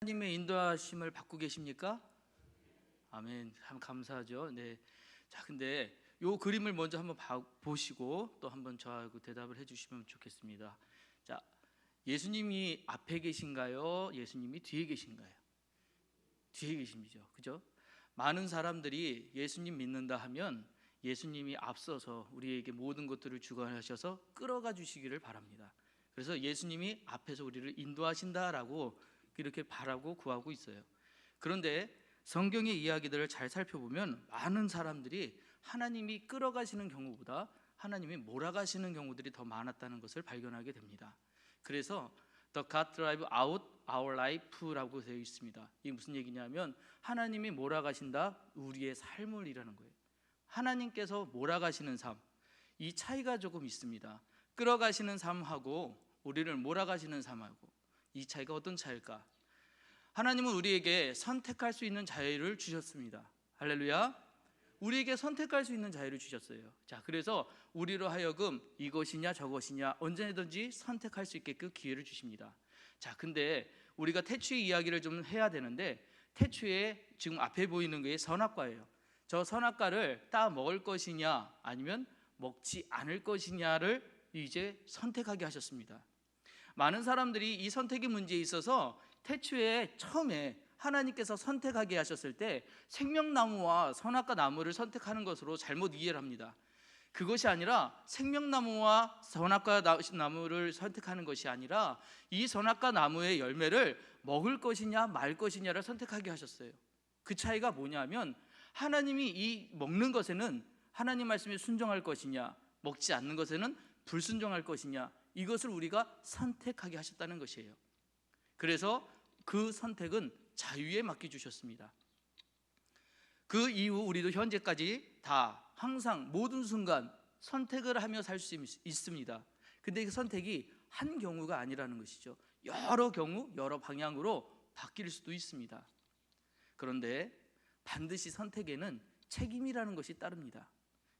하나님의 인도하심을 받고 계십니까? 아멘. 참 감사하죠. 네. 자, 근데 요 그림을 먼저 한번 보시고 또 한번 저하고 대답을 해주시면 좋겠습니다. 자, 예수님이 앞에 계신가요? 예수님이 뒤에 계신가요? 뒤에 계십니다. 그죠? 많은 사람들이 예수님 믿는다 하면 예수님이 앞서서 우리에게 모든 것들을 주관하셔서 끌어가 주시기를 바랍니다. 그래서 예수님이 앞에서 우리를 인도하신다라고 이렇게 바라고 구하고 있어요. 그런데 성경의 이야기들을 잘 살펴보면 많은 사람들이 하나님이 끌어가시는 경우보다 하나님이 몰아가시는 경우들이 더 많았다는 것을 발견하게 됩니다. 그래서 The God Drive Out Our Life라고 되어 있습니다. 이게 무슨 얘기냐면 하나님이 몰아가신다 우리의 삶을 이라는 거예요. 하나님께서 몰아가시는 삶, 이 차이가 조금 있습니다. 끌어가시는 삶하고 우리를 몰아가시는 삶하고 이 차이가 어떤 차이일까? 하나님은 우리에게 선택할 수 있는 자유를 주셨습니다. 할렐루야. 우리에게 선택할 수 있는 자유를 주셨어요. 자, 그래서 우리로 하여금 이것이냐 저것이냐 언제든지 선택할 수 있게끔 기회를 주십니다. 자, 근데 우리가 태초의 이야기를 좀 해야 되는데, 태초에 지금 앞에 보이는 게 선악과예요. 저 선악과를 따 먹을 것이냐 아니면 먹지 않을 것이냐를 이제 선택하게 하셨습니다. 많은 사람들이 이 선택의 문제에 있어서 태초에 처음에 하나님께서 선택하게 하셨을 때 생명나무와 선악과 나무를 선택하는 것으로 잘못 이해를 합니다. 그것이 아니라 생명나무와 선악과 나무를 선택하는 것이 아니라 이 선악과 나무의 열매를 먹을 것이냐 말 것이냐를 선택하게 하셨어요. 그 차이가 뭐냐면 하나님이 이 먹는 것에는 하나님 말씀에 순종할 것이냐, 먹지 않는 것에는 불순종할 것이냐, 이것을 우리가 선택하게 하셨다는 것이에요. 그래서 그 선택은 자유에 맡겨주셨습니다. 그 이후 우리도 현재까지 다 항상 모든 순간 선택을 하며 살 수 있습니다. 근데 그 선택이 한 경우가 아니라는 것이죠. 여러 경우 여러 방향으로 바뀔 수도 있습니다. 그런데 반드시 선택에는 책임이라는 것이 따릅니다.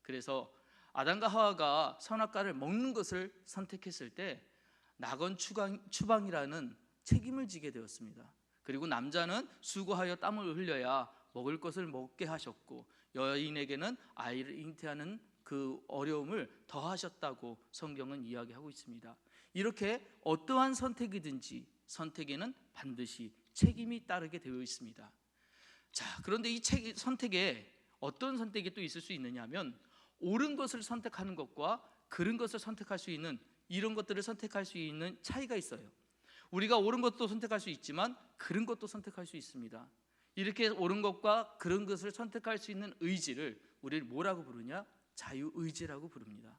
그래서 아담과 하와가 선악과를 먹는 것을 선택했을 때 낙원 추방이라는 책임을 지게 되었습니다. 그리고 남자는 수고하여 땀을 흘려야 먹을 것을 먹게 하셨고, 여인에게는 아이를 잉태하는 그 어려움을 더하셨다고 성경은 이야기하고 있습니다. 이렇게 어떠한 선택이든지 선택에는 반드시 책임이 따르게 되어 있습니다. 자, 그런데 이 선택에 어떤 선택이 또 있을 수 있느냐 하면, 옳은 것을 선택하는 것과 그른 것을 선택할 수 있는, 이런 것들을 선택할 수 있는 차이가 있어요. 우리가 옳은 것도 선택할 수 있지만 그른 것도 선택할 수 있습니다. 이렇게 옳은 것과 그른 것을 선택할 수 있는 의지를 우리를 뭐라고 부르냐? 자유의지라고 부릅니다.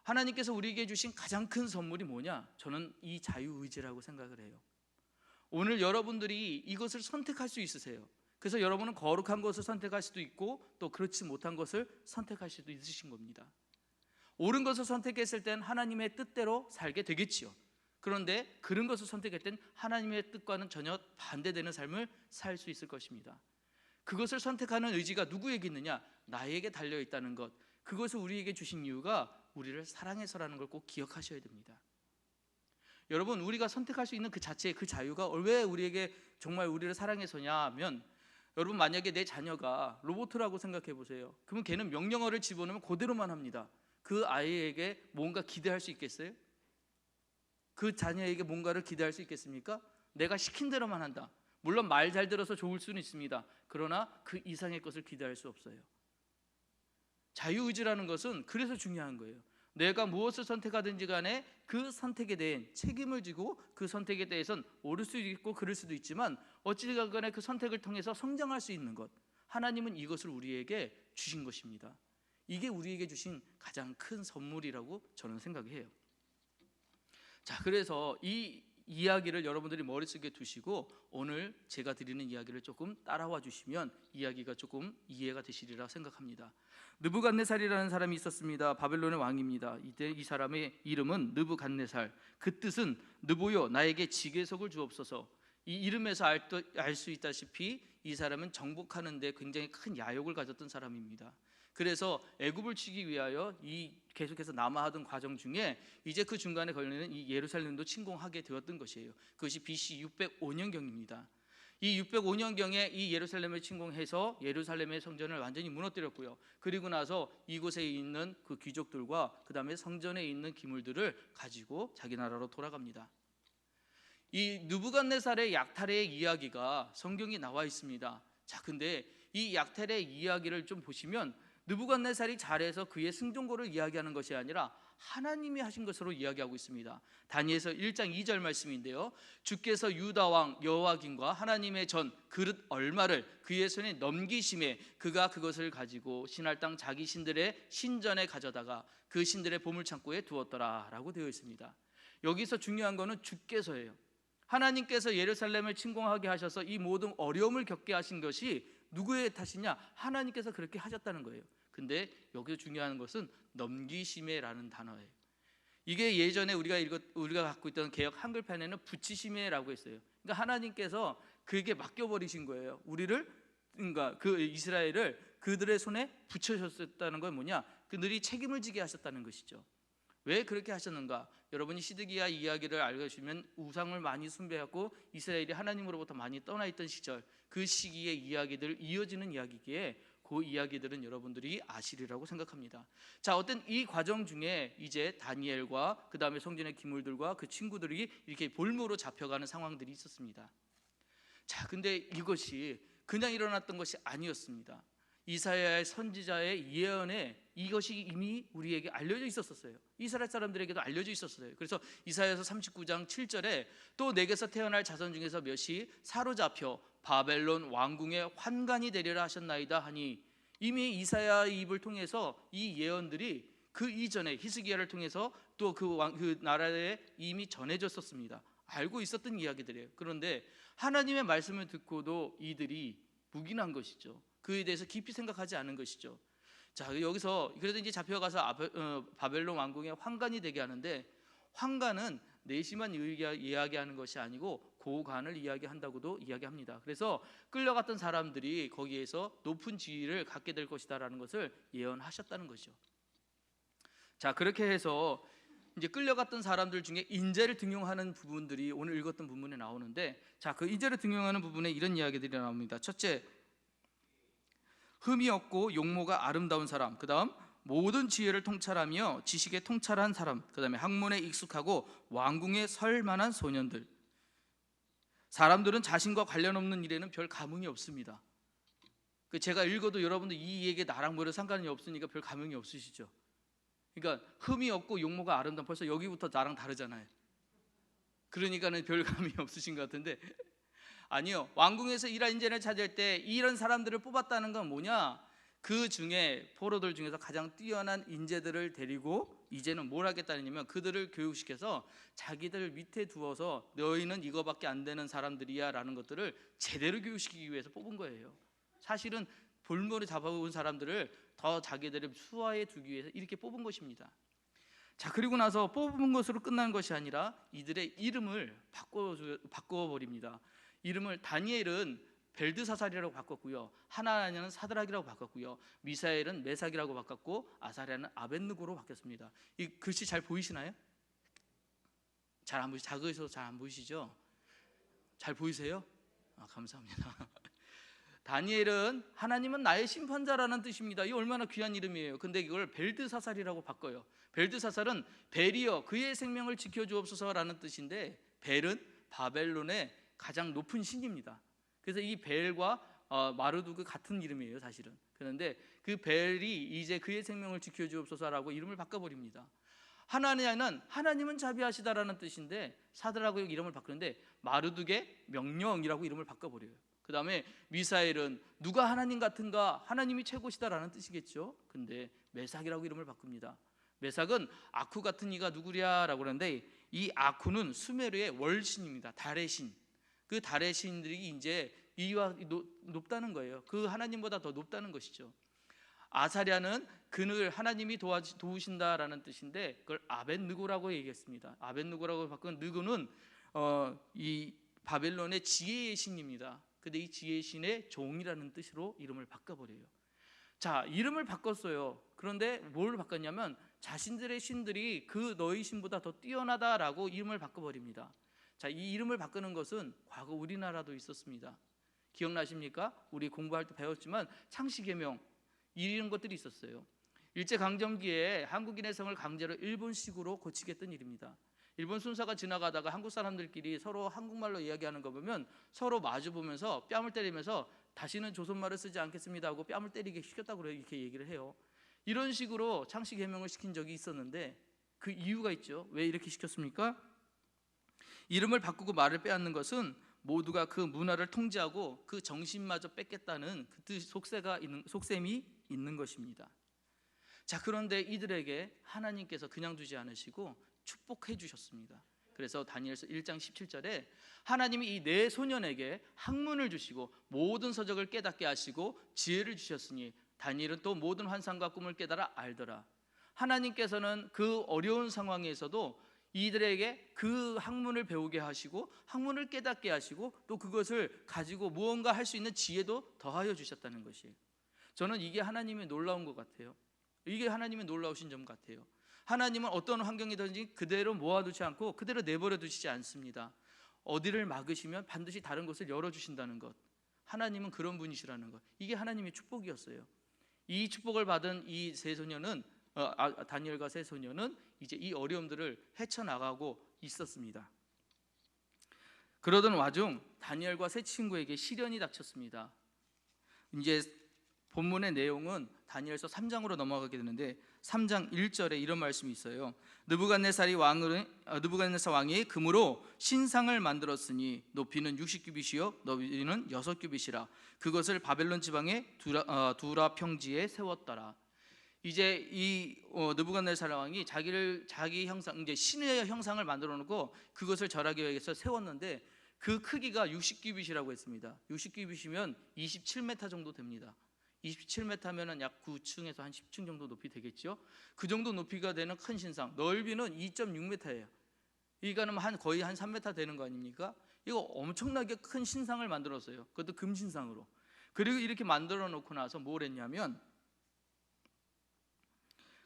하나님께서 우리에게 주신 가장 큰 선물이 뭐냐? 저는 이 자유의지라고 생각을 해요. 오늘 여러분들이 이것을 선택할 수 있으세요. 그래서 여러분은 거룩한 것을 선택할 수도 있고 또 그렇지 못한 것을 선택할 수도 있으신 겁니다. 옳은 것을 선택했을 땐 하나님의 뜻대로 살게 되겠지요. 그런데 그른 것을 선택할 땐 하나님의 뜻과는 전혀 반대되는 삶을 살 수 있을 것입니다. 그것을 선택하는 의지가 누구에게 있느냐? 나에게 달려있다는 것, 그것을 우리에게 주신 이유가 우리를 사랑해서라는 걸 꼭 기억하셔야 됩니다. 여러분, 우리가 선택할 수 있는 그 자체의 그 자유가 왜 우리에게 정말 우리를 사랑해서냐 하면, 여러분 만약에 내 자녀가 로봇이라고 생각해 보세요. 그러면 걔는 명령어를 집어넣으면 그대로만 합니다. 그 아이에게 뭔가 기대할 수 있겠어요? 그 자녀에게 뭔가를 기대할 수 있겠습니까? 내가 시킨 대로만 한다. 물론 말 잘 들어서 좋을 수는 있습니다. 그러나 그 이상의 것을 기대할 수 없어요. 자유의지라는 것은 그래서 중요한 거예요. 내가 무엇을 선택하든지 간에 그 선택에 대한 책임을 지고 그 선택에 대해서는 옳을 수도 있고 그럴 수도 있지만 어찌됐건 간에 그 선택을 통해서 성장할 수 있는 것, 하나님은 이것을 우리에게 주신 것입니다. 이게 우리에게 주신 가장 큰 선물이라고 저는 생각해요. 자, 그래서 이 이야기를 여러분들이 머릿속에 두시고 오늘 제가 드리는 이야기를 조금 따라와 주시면 이야기가 조금 이해가 되시리라 생각합니다. 느부갓네살이라는 사람이 있었습니다. 바벨론의 왕입니다. 이때 이 사람의 이름은 느부갓네살, 그 뜻은 느보여 나에게 지계석을 주옵소서. 이 이름에서 알 수 있다시피 이 사람은 정복하는 데 굉장히 큰 야욕을 가졌던 사람입니다. 그래서 애굽을 치기 위하여 이 계속해서 남하하던 과정 중에 이제 그 중간에 걸리는 이 예루살렘도 침공하게 되었던 것이에요. 그것이 BC 605년경입니다. 이 605년경에 이 예루살렘을 침공해서 예루살렘의 성전을 완전히 무너뜨렸고요. 그리고 나서 이곳에 있는 그 귀족들과 그 다음에 성전에 있는 기물들을 가지고 자기 나라로 돌아갑니다. 이 느부갓네살의 약탈의 이야기가 성경에 나와 있습니다. 자, 근데 이 약탈의 이야기를 좀 보시면 느부갓네살이 잘해서 그의 승전고를 이야기하는 것이 아니라 하나님이 하신 것으로 이야기하고 있습니다. 다니엘서 1장 2절 말씀인데요, 주께서 유다 왕 여호와김과 하나님의 전 그릇 얼마를 그의 손에 넘기심에 그가 그것을 가지고 신할 땅 자기 신들의 신전에 가져다가 그 신들의 보물창고에 두었더라 라고 되어 있습니다. 여기서 중요한 것은 주께서예요. 하나님께서 예루살렘을 침공하게 하셔서 이 모든 어려움을 겪게 하신 것이 누구의 탓이냐? 하나님께서 그렇게 하셨다는 거예요. 근데 여기서 중요한 것은 넘기심에라는 단어예요. 이게 예전에 우리가 갖고 있던 개역 한글판에는 붙이심에라고 했어요. 그러니까 하나님께서 그에게 맡겨버리신 거예요. 그러니까 그 이스라엘을 그들의 손에 붙여셨다는 건 뭐냐? 그들이 책임을 지게 하셨다는 것이죠. 왜 그렇게 하셨는가? 여러분이 시드기야 이야기를 알고 계시면 우상을 많이 숭배하고 이스라엘이 하나님으로부터 많이 떠나 있던 시절, 그 시기의 이야기들 이어지는 이야기기에 그 이야기들은 여러분들이 아시리라고 생각합니다. 자, 어떤 이 과정 중에 이제 다니엘과 그 다음에 성전의 기물들과 그 친구들이 이렇게 볼모로 잡혀가는 상황들이 있었습니다. 자, 근데 이것이 그냥 일어났던 것이 아니었습니다. 이사야의 선지자의 예언에 이것이 이미 우리에게 알려져 있었어요. 이스라엘 사람들에게도 알려져 있었어요. 그래서 이사야서 39장 7절에 또 내게서 태어날 자손 중에서 몇이 사로잡혀 바벨론 왕궁의 환관이 되리라 하셨나이다 하니, 이미 이사야의 입을 통해서 이 예언들이 그 이전에 히스기야를 통해서 또 그 나라에 이미 전해졌었습니다. 알고 있었던 이야기들이에요. 그런데 하나님의 말씀을 듣고도 이들이 묵인한 것이죠. 그에 대해서 깊이 생각하지 않은 것이죠. 자, 여기서 그래도 이제 잡혀가서 바벨론 왕궁의 환관이 되게 하는데, 환관은 내시만 이야기하는 것이 아니고 고관을 이야기한다고도 이야기합니다. 그래서 끌려갔던 사람들이 거기에서 높은 지위를 갖게 될 것이다라는 것을 예언하셨다는 거죠. 자, 그렇게 해서 이제 끌려갔던 사람들 중에 인재를 등용하는 부분들이 오늘 읽었던 부분에 나오는데, 자, 그 인재를 등용하는 부분에 이런 이야기들이 나옵니다. 첫째, 흠이 없고 용모가 아름다운 사람, 그 다음 모든 지혜를 통찰하며 지식에 통찰한 사람, 그 다음에 학문에 익숙하고 왕궁에 설 만한 소년들. 사람들은 자신과 관련 없는 일에는 별 감흥이 없습니다. 제가 읽어도 여러분들 이 얘기 나랑 별로 상관이 없으니까 별 감흥이 없으시죠? 그러니까 흠이 없고 용모가 아름다운, 벌써 여기부터 나랑 다르잖아요. 그러니까는 별 감이 없으신 것 같은데, 아니요, 왕궁에서 일할 인재를 찾을 때 이런 사람들을 뽑았다는 건 뭐냐? 그 중에 포로들 중에서 가장 뛰어난 인재들을 데리고 이제는 뭘 하겠다냐면 그들을 교육시켜서 자기들 밑에 두어서 너희는 이거밖에 안 되는 사람들이야 라는 것들을 제대로 교육시키기 위해서 뽑은 거예요. 사실은 볼모를 잡아온 사람들을 더 자기들의 수하에 두기 위해서 이렇게 뽑은 것입니다. 자, 그리고 나서 뽑은 것으로 끝난 것이 아니라 이들의 이름을 바꿔버립니다. 이름을 다니엘은 벨드사살이라고 바꿨고요, 하나냐는 사드락이라고 바꿨고요, 미사엘은 메삭이라고 바꿨고 아사랴는 아벳느고로 바뀌었습니다. 이 글씨 잘 보이시나요? 잘 안 보이시죠? 작으셔서 잘 안 보이시죠? 잘 보이세요? 감사합니다. 다니엘은 하나님은 나의 심판자라는 뜻입니다. 이 얼마나 귀한 이름이에요. 근데 이걸 벨드사살이라고 바꿔요. 벨드사살은 벨이여 그의 생명을 지켜주옵소서라는 뜻인데, 벨은 바벨론의 가장 높은 신입니다. 그래서 이 벨과 마르두크 같은 이름이에요 사실은. 그런데 그 벨이 이제 그의 생명을 지켜주옵소서라고 이름을 바꿔버립니다. 하나냐는 하나님은 자비하시다라는 뜻인데 사드라고 이름을 바꾸는데 마르두크의 명령이라고 이름을 바꿔버려요. 그 다음에 미사엘은 누가 하나님 같은가, 하나님이 최고시다라는 뜻이겠죠. 근데 메삭이라고 이름을 바꿉니다. 메삭은 아쿠 같은 이가 누구랴라고 그러는데, 이 아쿠는 수메르의 월신입니다. 달의 신. 그 달의 신들이 이제 이와 높다는 거예요. 그 하나님보다 더 높다는 것이죠. 아사랴는 그를 하나님이 도우신다라는 뜻인데 그걸 아벳느고라고 얘기했습니다. 아벳느고라고 바꾼 느고는 이 바벨론의 지혜의 신입니다. 근데 이 지혜의 신의 종이라는 뜻으로 이름을 바꿔버려요. 자, 이름을 바꿨어요. 그런데 뭘 바꿨냐면 자신들의 신들이 그 너희 신보다 더 뛰어나다라고 이름을 바꿔버립니다. 자, 이 이름을 바꾸는 것은 과거 우리나라도 있었습니다. 기억나십니까? 우리 공부할 때 배웠지만 창씨개명 이런 것들이 있었어요. 일제강점기에 한국인의 성을 강제로 일본식으로 고치겠던 일입니다. 일본 순사가 지나가다가 한국 사람들끼리 서로 한국말로 이야기하는 거 보면 서로 마주 보면서 뺨을 때리면서 다시는 조선말을 쓰지 않겠습니다 하고 뺨을 때리게 시켰다고 이렇게 얘기를 해요. 이런 식으로 창씨 개명을 시킨 적이 있었는데 그 이유가 있죠. 왜 이렇게 시켰습니까? 이름을 바꾸고 말을 빼앗는 것은 모두가 그 문화를 통제하고 그 정신마저 뺏겠다는 그 뜻 속셈이 있는 것입니다. 자, 그런데 이들에게 하나님께서 그냥 두지 않으시고 축복해 주셨습니다. 그래서 다니엘서 1장 17절에 하나님이 이 네 소년에게 학문을 주시고 모든 서적을 깨닫게 하시고 지혜를 주셨으니 다니엘은 또 모든 환상과 꿈을 깨달아 알더라. 하나님께서는 그 어려운 상황에서도 이들에게 그 학문을 배우게 하시고 학문을 깨닫게 하시고 또 그것을 가지고 무언가 할 수 있는 지혜도 더하여 주셨다는 것이에요. 저는 이게 하나님의 놀라운 것 같아요. 이게 하나님의 놀라우신 점 같아요. 하나님은 어떤 환경이든지 그대로 모아두지 않고 그대로 내버려 두시지 않습니다. 어디를 막으시면 반드시 다른 것을 열어주신다는 것, 하나님은 그런 분이시라는 것, 이게 하나님의 축복이었어요. 이 축복을 받은 이 세 소녀는 다니엘과 세 소녀는 이제 이 어려움들을 헤쳐나가고 있었습니다. 그러던 와중 다니엘과 세 친구에게 시련이 닥쳤습니다. 이제 본문의 내용은 다니엘서 3장으로 넘어가게 되는데 3장 1절에 이런 말씀이 있어요. 느부갓네살 왕이 금으로 신상을 만들었으니 높이는 60규빗이요 너비는 6규빗이라 그것을 바벨론 지방의 두라 평지에 세웠더라. 이제 이 느부갓네살 왕이 자기 형상, 이제 신의 형상을 만들어 놓고 그것을 절하기 위해서 세웠는데 그 크기가 60규빗이라고 했습니다. 60규빗이면 27m 정도 됩니다. 27m면은 약 9층에서 한 10층 정도 높이 되겠죠. 그 정도 높이가 되는 큰 신상, 넓이는 2.6m예요. 이거는 거의 한 3m 되는 거 아닙니까? 이거 엄청나게 큰 신상을 만들었어요. 그것도 금신상으로. 그리고 이렇게 만들어 놓고 나서 뭘 했냐면,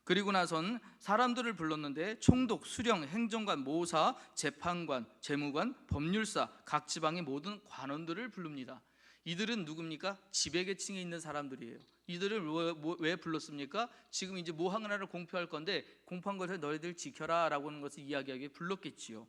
그리고 나선 사람들을 불렀는데 총독, 수령, 행정관, 모사, 재판관, 재무관, 법률사, 각 지방의 모든 관원들을 부릅니다. 이들은 누굽니까? 지배계층에 있는 사람들이에요. 이들을 왜 불렀습니까? 지금 이제 뭐 하나를 공표할 건데 공포한 것을 너희들 지켜라 라고 하는 것을 이야기하기에 불렀겠지요.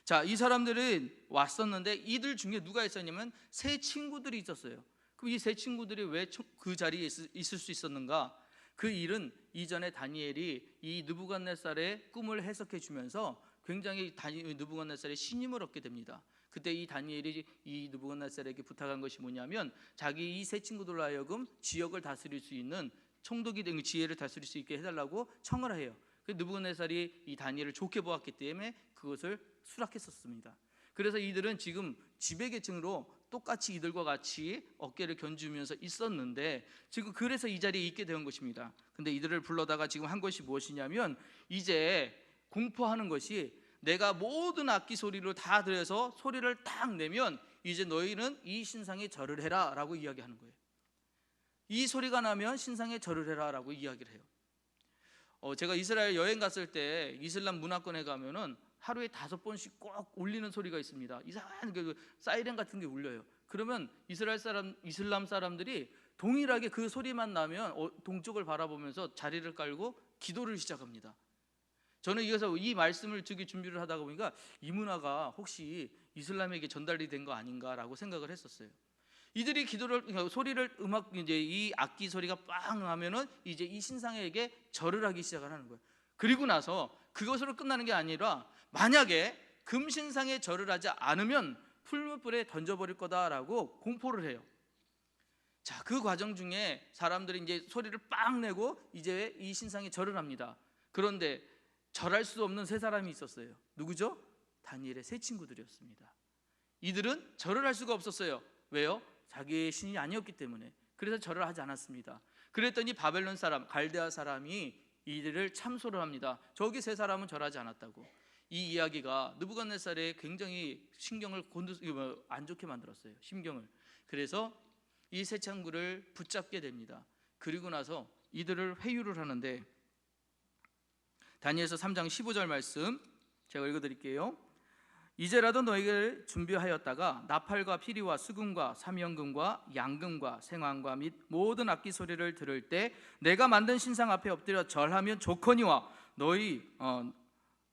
자, 이 사람들은 왔었는데 이들 중에 누가 있었냐면 세 친구들이 있었어요. 그럼 이 세 친구들이 왜 그 자리에 있을 수 있었는가? 그 일은 이전에 다니엘이 이 느부갓네살의 꿈을 해석해 주면서 굉장히 느부갓네살의 신임을 얻게 됩니다. 그때 이 다니엘이 이 느부갓네살에게 부탁한 것이 뭐냐면 자기 이 세 친구들로 하여금 지역을 다스릴 수 있는 총독이 된 지혜를 다스릴 수 있게 해달라고 청을 해요. 그 느부갓네살이 이 다니엘을 좋게 보았기 때문에 그것을 수락했었습니다. 그래서 이들은 지금 지배계층으로 똑같이 이들과 같이 어깨를 견주면서 있었는데 지금 그래서 이 자리에 있게 된 것입니다. 근데 이들을 불러다가 지금 한 것이 무엇이냐면 이제 공포하는 것이 내가 모든 악기 소리를 다 들여서 소리를 딱 내면 이제 너희는 이 신상에 절을 해라 라고 이야기하는 거예요. 이 소리가 나면 신상에 절을 해라 라고 이야기를 해요. 제가 이스라엘 여행 갔을 때 이슬람 문화권에 가면은 하루에 5번씩 꼭 울리는 소리가 있습니다. 이상한 그 사이렌 같은 게 울려요. 그러면 이슬람 사람들이 동일하게 그 소리만 나면 동쪽을 바라보면서 자리를 깔고 기도를 시작합니다. 저는 이어서 이 말씀을 듣기 준비를 하다가 보니까 이 문화가 혹시 이슬람에게 전달이 된 거 아닌가라고 생각을 했었어요. 이들이 이제 이 악기 소리가 빵 하면은 이제 이 신상에게 절을 하기 시작을 하는 거예요. 그리고 나서 그것으로 끝나는 게 아니라 만약에 금신상에 절을 하지 않으면 풀무불에 던져버릴 거다라고 공포를 해요. 자, 그 과정 중에 사람들이 이제 소리를 빵 내고 이제 이 신상에 절을 합니다. 그런데 절할 수 없는 세 사람이 있었어요. 누구죠? 다니엘의 세 친구들이었습니다. 이들은 절을 할 수가 없었어요. 왜요? 자기의 신이 아니었기 때문에. 그래서 절을 하지 않았습니다. 그랬더니 바벨론 사람, 갈대아 사람이 이들을 참소를 합니다. 저기 세 사람은 절하지 않았다고. 이 이야기가 느부갓네살의 굉장히 신경을 안 좋게 만들었어요. 심경을. 그래서 이 세 친구를 붙잡게 됩니다. 그리고 나서 이들을 회유를 하는데, 다니엘서 3장 15절 말씀 제가 읽어드릴게요. 이제라도 너희를 준비하였다가 나팔과 피리와 수금과 삼연금과 양금과 생황과 및 모든 악기 소리를 들을 때 내가 만든 신상 앞에 엎드려 절하면 좋거니와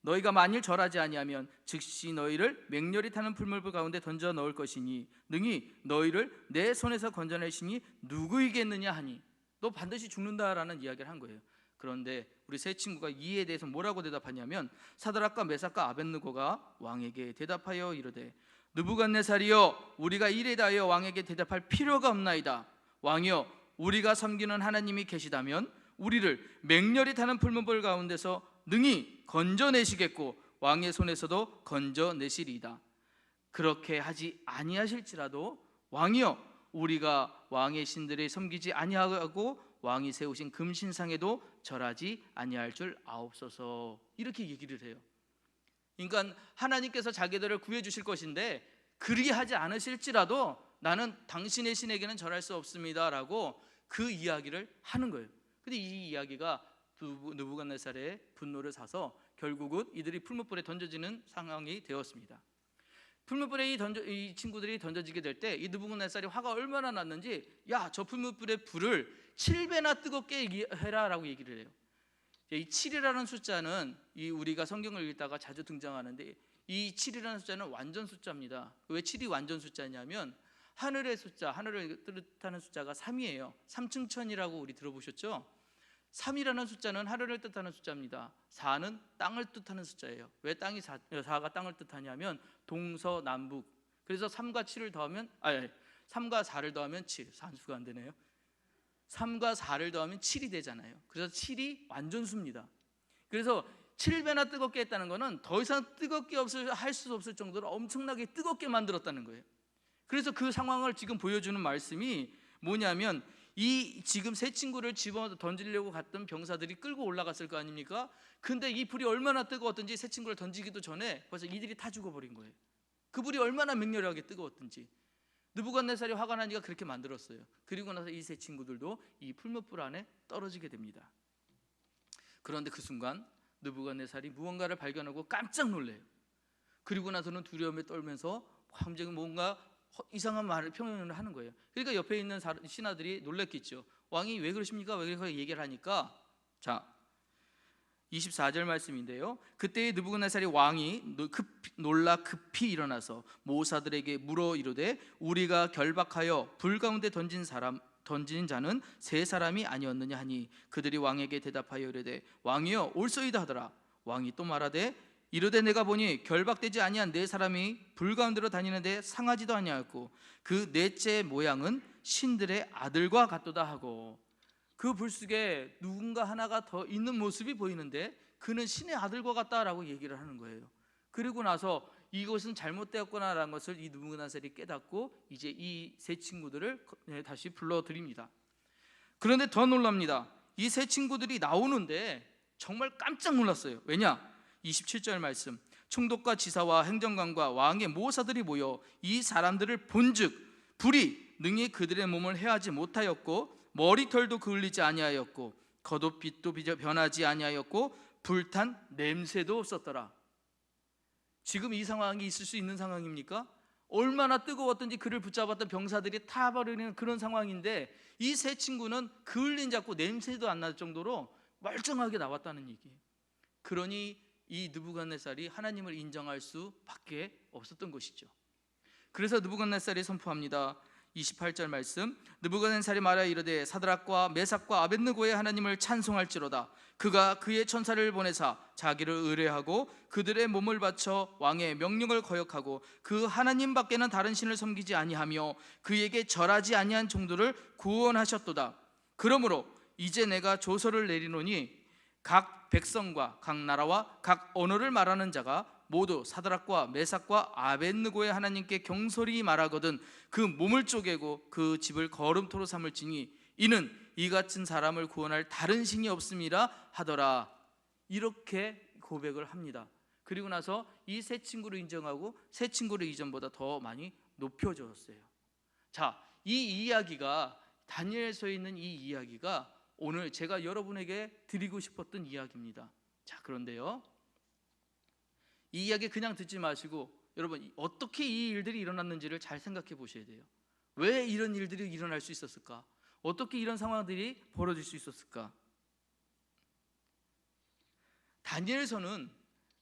너희가 만일 절하지 아니하면 즉시 너희를 맹렬히 타는 풀무불 가운데 던져 넣을 것이니 능히 너희를 내 손에서 건져내시니 누구이겠느냐 하니, 너 반드시 죽는다라는 이야기를 한 거예요. 그런데 우리 세 친구가 이에 대해서 뭐라고 대답하냐면, 사드락과 메삭과 아벳느고가 왕에게 대답하여 이르되 느부갓네살이여, 우리가 이래 다하여 왕에게 대답할 필요가 없나이다. 왕이여, 우리가 섬기는 하나님이 계시다면 우리를 맹렬히 타는 풀무불 가운데서 능히 건져내시겠고 왕의 손에서도 건져내시리이다. 그렇게 하지 아니하실지라도 왕이여, 우리가 왕의 신들을 섬기지 아니하고 왕이 세우신 금신상에도 절하지 아니할 줄 아옵소서. 이렇게 얘기를 해요. 그러니까 하나님께서 자기들을 구해주실 것인데 그리하지 않으실지라도 나는 당신의 신에게는 절할 수 없습니다 라고 그 이야기를 하는 거예요. 근데 이 이야기가 느부갓네살의 분노를 사서 결국은 이들이 풀무불에 던져지는 상황이 되었습니다. 풀무불에 이 친구들이 던져지게 될 때 이 느부갓네살이 화가 얼마나 났는지, 야, 저 풀무불의 불을 7배나 뜨겁게 해라 라고 얘기를 해요. 이 7이라는 숫자는 우리가 성경을 읽다가 자주 등장하는데, 이 7이라는 숫자는 완전 숫자입니다. 왜 7이 완전 숫자냐면 하늘의 숫자, 하늘을 뜻하는 숫자가 3이에요. 삼층천이라고 우리 들어보셨죠? 3이라는 숫자는 하늘을 뜻하는 숫자입니다. 4는 땅을 뜻하는 숫자예요. 왜 4가 땅을 뜻하냐면 동서남북. 그래서 3과 7을 더하면 3과 4를 더하면 7. 산수가 안 되네요. 3과 4를 더하면 7이 되잖아요. 그래서 7이 완전수입니다. 그래서 7배나 뜨겁게 했다는 것은 더 이상 뜨겁게 할 수 없을 정도로 엄청나게 뜨겁게 만들었다는 거예요. 그래서 그 상황을 지금 보여주는 말씀이 뭐냐면, 이 지금 세 친구를 집어 던지려고 갔던 병사들이 끌고 올라갔을 거 아닙니까? 근데 이 불이 얼마나 뜨거웠던지 세 친구를 던지기도 전에 벌써 이들이 타 죽어버린 거예요. 그 불이 얼마나 맹렬하게 뜨거웠던지. 느부갓네살이 화가 나니까 그렇게 만들었어요. 그리고 나서 이 세 친구들도 이 풀무불 안에 떨어지게 됩니다. 그런데 그 순간 느부갓네살이 무언가를 발견하고 깜짝 놀래요. 그리고 나서는 두려움에 떨면서 갑자기 뭔가 이상한 말을 표현을 하는 거예요. 그러니까 옆에 있는 신하들이 놀랬겠죠. 왕이 왜 그러십니까? 왜 그렇게 얘기를 하니까, 자 24절 말씀인데요. 그때 느부갓네살이 왕이 놀라 급히 일어나서 모사들에게 물어 이르되 우리가 결박하여 불 가운데 던진 자는 세 사람이 아니었느냐 하니, 그들이 왕에게 대답하여 이르되 왕이여 옳소이다 하더라. 왕이 또 말하되 이르되 내가 보니 결박되지 아니한 네 사람이 불 가운데로 다니는데 상하지도 아니하였고 그 넷째 모양은 신들의 아들과 같도다 하고, 그 불 속에 누군가 하나가 더 있는 모습이 보이는데 그는 신의 아들과 같다라고 얘기를 하는 거예요. 그리고 나서 이것은 잘못되었구나라는 것을 이 느부갓네살이 깨닫고 이제 이 세 친구들을 다시 불러드립니다. 그런데 더 놀랍니다. 이 세 친구들이 나오는데 정말 깜짝 놀랐어요. 왜냐? 27절 말씀, 총독과 지사와 행정관과 왕의 모사들이 모여 이 사람들을 본즉 불이 능히 그들의 몸을 해하지 못하였고 머리털도 그을리지 아니하였고 겉옷빛도 변하지 아니하였고 불탄 냄새도 없었더라. 지금 이 상황이 있을 수 있는 상황입니까? 얼마나 뜨거웠던지 그를 붙잡았던 병사들이 타버리는 그런 상황인데 이 세 친구는 그을린 자고 냄새도 안 날 정도로 멀쩡하게 나왔다는 얘기예요. 그러니 이 느부갓네살이 하나님을 인정할 수밖에 없었던 것이죠. 그래서 느부갓네살이 선포합니다. 28절 말씀, 느부갓네살이 말하여 이르되 사드락과 메삭과 아벳느고의 하나님을 찬송할지로다. 그가 그의 천사를 보내사 자기를 의뢰하고 그들의 몸을 바쳐 왕의 명령을 거역하고 그 하나님 밖에는 다른 신을 섬기지 아니하며 그에게 절하지 아니한 종들을 구원하셨도다. 그러므로 이제 내가 조서를 내리노니 각 백성과 각 나라와 각 언어를 말하는 자가 모두 사드락과 메삭과 아벳느고의 하나님께 경솔히 말하거든 그 몸을 쪼개고 그 집을 거름토로 삼을지니 이는 이 같은 사람을 구원할 다른 신이 없음이라 하더라. 이렇게 고백을 합니다. 그리고 나서 이 세 친구를 인정하고 세 친구를 이전보다 더 많이 높여줬어요. 자, 이 이야기가 다니엘서에 있는 이 이야기가 오늘 제가 여러분에게 드리고 싶었던 이야기입니다. 자, 그런데요, 이 이야기 그냥 듣지 마시고 여러분 어떻게 이 일들이 일어났는지를 잘 생각해 보셔야 돼요. 왜 이런 일들이 일어날 수 있었을까? 어떻게 이런 상황들이 벌어질 수 있었을까? 다니엘서는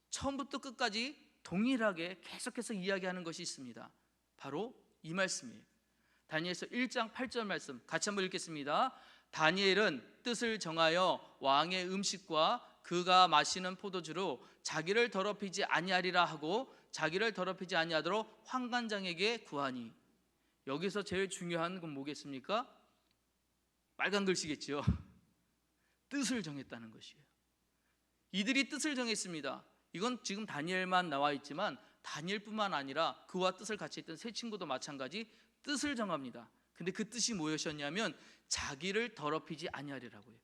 처음부터 끝까지 동일하게 계속해서 이야기하는 것이 있습니다. 바로 이 말씀이에요. 다니엘서 1장 8절 말씀 같이 한번 읽겠습니다. 다니엘은 뜻을 정하여 왕의 음식과 그가 마시는 포도주로 자기를 더럽히지 아니하리라 하고 자기를 더럽히지 아니하도록 환관장에게 구하니. 여기서 제일 중요한 건 뭐겠습니까? 빨간 글씨겠죠. 뜻을 정했다는 것이에요. 이들이 뜻을 정했습니다. 이건 지금 다니엘만 나와 있지만 다니엘뿐만 아니라 그와 뜻을 같이 했던 세 친구도 마찬가지 뜻을 정합니다. 근데 그 뜻이 무엇이었냐면 자기를 더럽히지 아니하리라고 해요.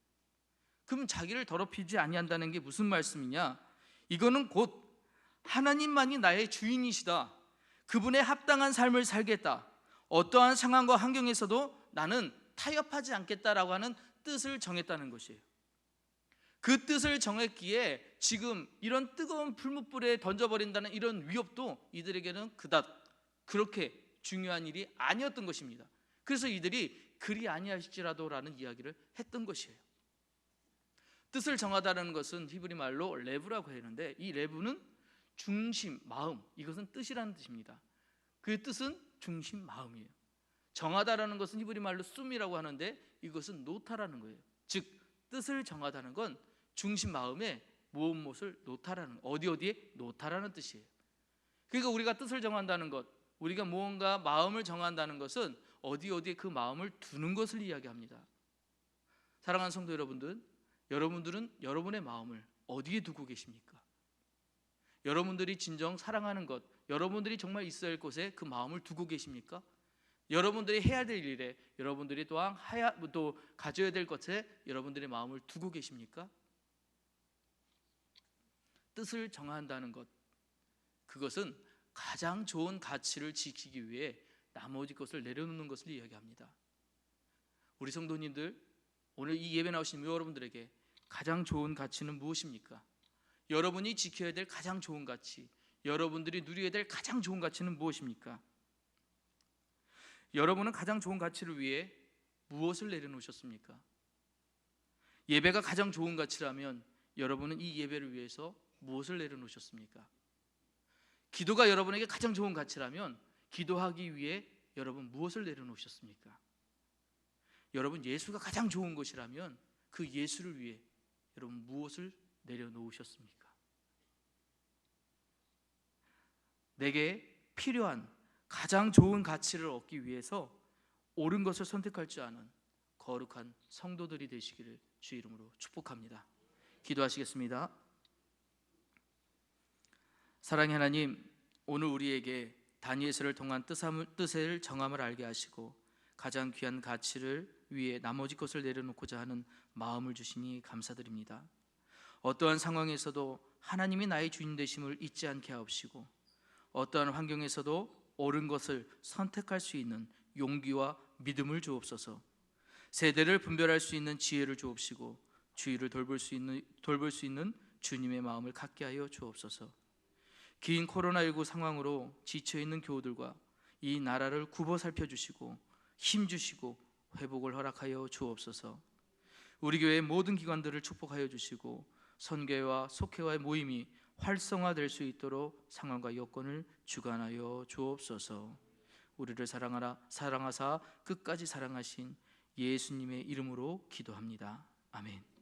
그럼 자기를 더럽히지 아니한다는 게 무슨 말씀이냐? 이거는 곧 하나님만이 나의 주인이시다. 그분의 합당한 삶을 살겠다. 어떠한 상황과 환경에서도 나는 타협하지 않겠다라고 하는 뜻을 정했다는 것이에요. 그 뜻을 정했기에 지금 이런 뜨거운 풀무불에 던져버린다는 이런 위협도 이들에게는 그닥 그렇게 중요한 일이 아니었던 것입니다. 그래서 이들이 그리 아니하실지라도라는 이야기를 했던 것이에요. 뜻을 정하다는 것은 히브리 말로 레브라고 하는데 이 레브는 중심, 마음, 이것은 뜻이라는 뜻입니다. 그 뜻은 중심, 마음이에요. 정하다라는 것은 히브리 말로 쏨이라고 하는데 이것은 노타라는 거예요. 즉 뜻을 정하다는 건 중심, 마음에 무엇을 놓다라는, 어디에 놓다라는 뜻이에요. 그러니까 우리가 뜻을 정한다는 것, 우리가 무언가 마음을 정한다는 것은 어디에 그 마음을 두는 것을 이야기합니다. 사랑하는 성도 여러분들, 여러분들은 여러분의 마음을 어디에 두고 계십니까? 여러분들이 진정 사랑하는 것, 여러분들이 정말 있어야 할 곳에 그 마음을 두고 계십니까? 여러분들이 해야 될 일에, 여러분들이 또한 또 가져야 될 것에 여러분들의 마음을 두고 계십니까? 뜻을 정한다는 것, 그것은 가장 좋은 가치를 지키기 위해 나머지 것을 내려놓는 것을 이야기합니다. 우리 성도님들, 오늘 이 예배 나오신 여러분들에게 가장 좋은 가치는 무엇입니까? 여러분이 지켜야 될 가장 좋은 가치, 여러분들이 누려야 될 가장 좋은 가치는 무엇입니까? 여러분은 가장 좋은 가치를 위해 무엇을 내려놓으셨습니까? 예배가 가장 좋은 가치라면 여러분은 이 예배를 위해서 무엇을 내려놓으셨습니까? 기도가 여러분에게 가장 좋은 가치라면 기도하기 위해 여러분 무엇을 내려놓으셨습니까? 여러분 예수가 가장 좋은 것이라면 그 예수를 위해 여러분 무엇을 내려놓으셨습니까? 내게 필요한 가장 좋은 가치를 얻기 위해서 옳은 것을 선택할 줄 아는 거룩한 성도들이 되시기를 주의 이름으로 축복합니다. 기도하시겠습니다. 사랑의 하나님, 오늘 우리에게 다니엘서를 통한 뜻을 정함을 알게 하시고 가장 귀한 가치를 위해 나머지 것을 내려놓고자 하는 마음을 주시니 감사드립니다. 어떠한 상황에서도 하나님이 나의 주인 되심을 잊지 않게 하옵시고 어떠한 환경에서도 옳은 것을 선택할 수 있는 용기와 믿음을 주옵소서. 세대를 분별할 수 있는 지혜를 주옵시고 주위를 돌볼 수 있는 주님의 마음을 갖게 하여 주옵소서. 긴 코로나19 상황으로 지쳐있는 교우들과 이 나라를 굽어 살펴주시고 힘주시고 회복을 허락하여 주옵소서. 우리 교회의 모든 기관들을 축복하여 주시고 선교회와 속회와의 모임이 활성화될 수 있도록 상황과 여건을 주관하여 주옵소서. 우리를 사랑하사 끝까지 사랑하신 예수님의 이름으로 기도합니다. 아멘.